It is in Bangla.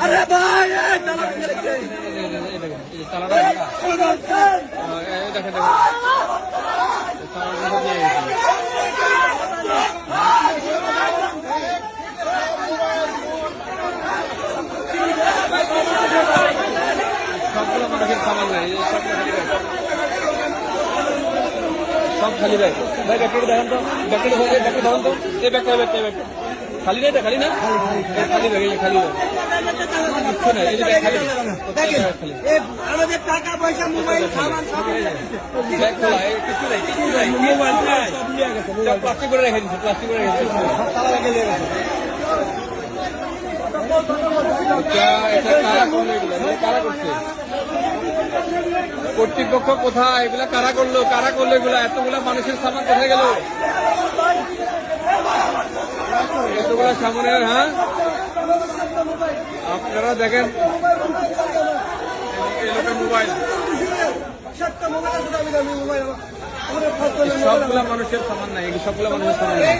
अरे भाई সবগুলো মানুষের সামান নাই, সব খালি ব্যাগ। ভাই ব্যাগটা দেখান তো, ব্যাগটা ধরেন তো, এই ব্যাগটা খালি না, এটা খালি না, খালি ব্যাগ, এই খালি ব্যাগ কিচ্ছু নাই, এই যে ব্যাগ খালি, আমাদের টাকা পয়সা মোবাইল সামান ব্যাগ খোলা, কিছু নাই, মোবাইল প্লাস্টিক করে রেখে দিচ্ছে, প্লাস্টিক করে রেখে দিচ্ছে। এটা কারা করলো, এগুলো কারা করছে? কর্তৃপক্ষ কোথায়? এগুলা কারা করলো এগুলা? এতগুলা মানুষের সামান কোথায় গেল? এতগুলা সামানের, হ্যাঁ আপনারা দেখেন মোবাইল, সবগুলা মানুষের সামান নাই, সবগুলা মানুষের সামান নাই।